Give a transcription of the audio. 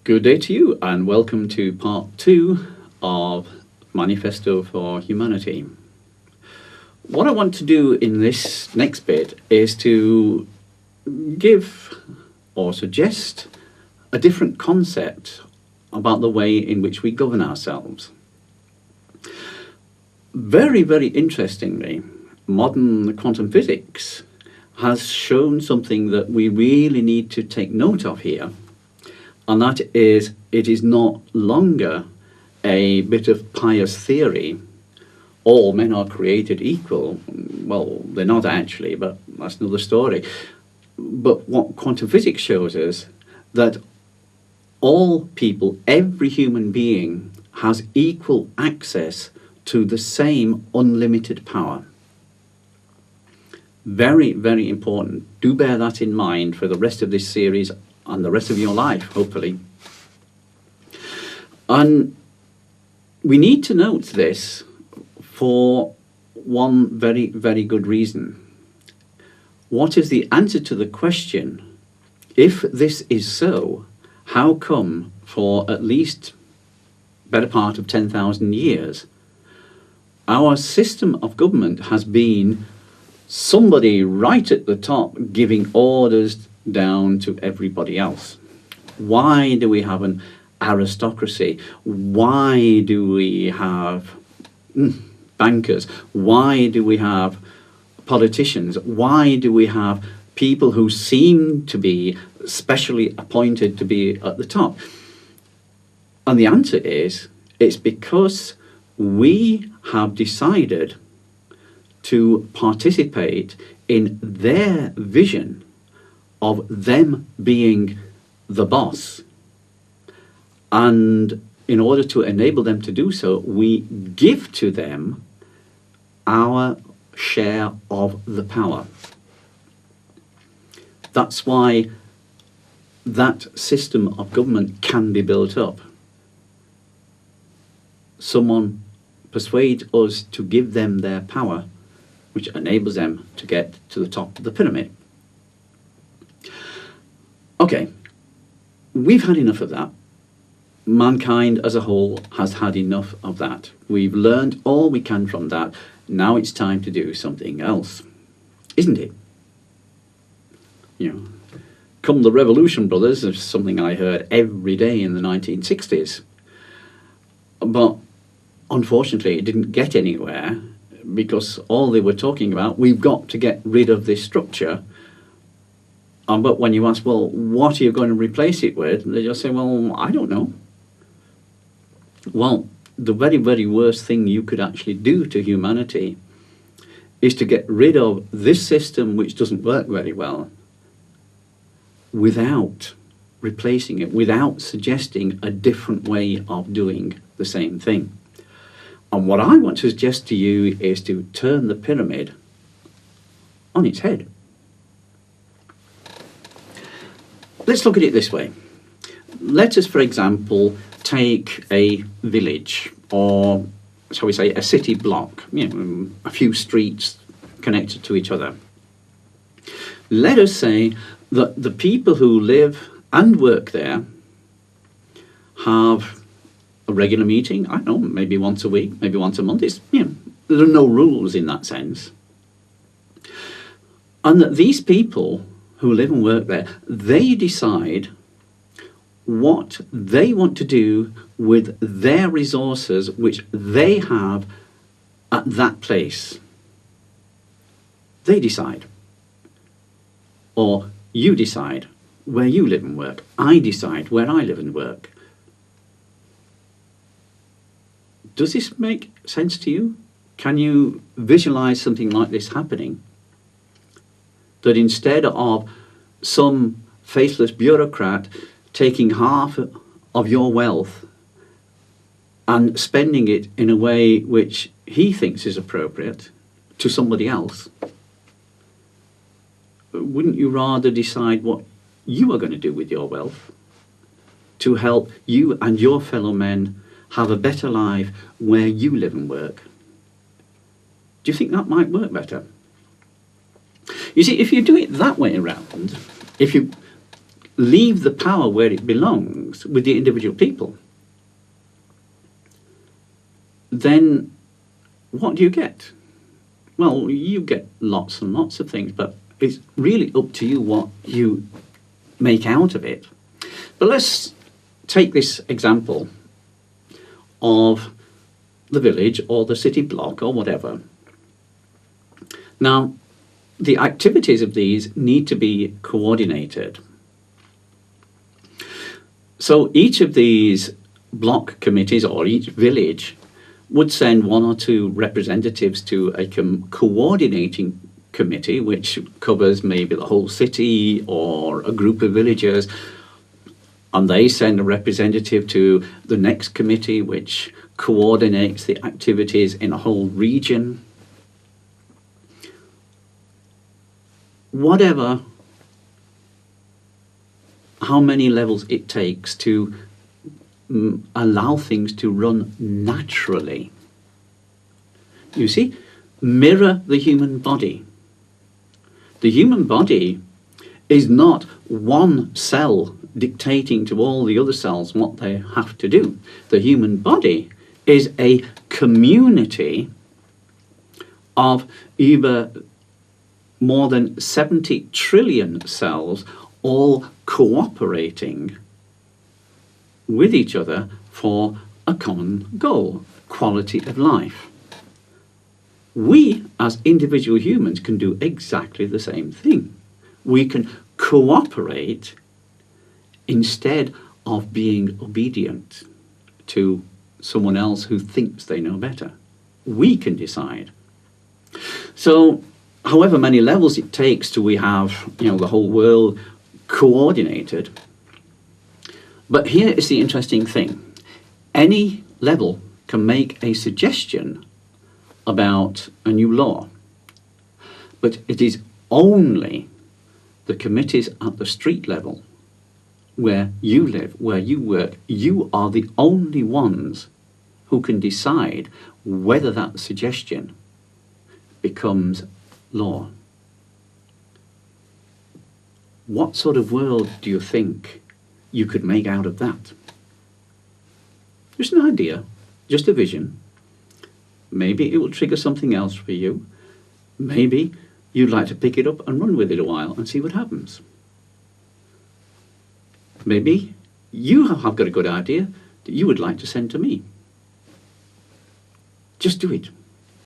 Good day to you, and welcome to part 2 of Manifesto for Humanity. What I want to do in this next bit is to give or suggest a different concept about the way in which we govern ourselves. Very, very interestingly, modern quantum physics has shown something that we really need to take note of here. And that is, it is no longer a bit of pious theory. All men are created equal. Well, they're not actually, but that's another story. But what quantum physics shows us, that all people, every human being, has equal access to the same unlimited power. Very, very important. Do bear that in mind for the rest of this series and the rest of your life, hopefully. And we need to note this for one very, very good reason. What is the answer to the question, if this is so, how come for at least better part of 10,000 years, our system of government has been somebody right at the top giving orders down to everybody else? Why do we have an aristocracy? Why do we have bankers? Why do we have politicians? Why do we have people who seem to be specially appointed to be at the top? And the answer is, it's because we have decided to participate in their vision of them being the boss. And in order to enable them to do so, we give to them our share of the power. That's why that system of government can be built up. Someone persuades us to give them their power, which enables them to get to the top of the pyramid. Okay, we've had enough of that. Mankind as a whole has had enough of that. We've learned all we can from that. Now it's time to do something else, isn't it? You know, come the revolution, brothers, is something I heard every day in the 1960s. But unfortunately, it didn't get anywhere, because all they were talking about, we've got to get rid of this structure. But when you ask, well, what are you going to replace it with? They just say, well, I don't know. Well, the very, very worst thing you could actually do to humanity is to get rid of this system which doesn't work very well without replacing it, without suggesting a different way of doing the same thing. And what I want to suggest to you is to turn the pyramid on its head. Let's look at it this way. Let us, for example, take a village, or shall we say a city block, a few streets connected to each other. Let us say that the people who live and work there have a regular meeting, I don't know, maybe once a week, maybe once a month. There are no rules in that sense. And that these people who live and work there, they decide what they want to do with their resources which they have at that place. They decide. Or you decide where you live and work. I decide where I live and work. Does this make sense to you? Can you visualize something like this happening? That instead of some faceless bureaucrat taking half of your wealth and spending it in a way which he thinks is appropriate to somebody else, wouldn't you rather decide what you are going to do with your wealth to help you and your fellow men have a better life where you live and work? Do you think that might work better? You see, if you do it that way around, if you leave the power where it belongs with the individual people, then what do you get? Well, you get lots and lots of things, but it's really up to you what you make out of it. But let's take this example of the village or the city block or whatever. Now, the activities of these need to be coordinated. So each of these block committees or each village would send one or two representatives to a coordinating committee, which covers maybe the whole city or a group of villagers, and they send a representative to the next committee, which coordinates the activities in a whole region. Whatever, how many levels it takes to allow things to run naturally. You see, mirror the human body. The human body is not one cell dictating to all the other cells what they have to do. The human body is a community of either more than 70 trillion cells all cooperating with each other for a common goal, quality of life. We, as individual humans, can do exactly the same thing. We can cooperate instead of being obedient to someone else who thinks they know better. We can decide. So, however many levels it takes till we have, the whole world coordinated. But here is the interesting thing. Any level can make a suggestion about a new law, but it is only the committees at the street level, where you live, where you work, you are the only ones who can decide whether that suggestion becomes law. What sort of world do you think you could make out of that? Just an idea, just a vision. Maybe it will trigger something else for you. Maybe you'd like to pick it up and run with it a while and see what happens. Maybe you have got a good idea that you would like to send to me. Just do it.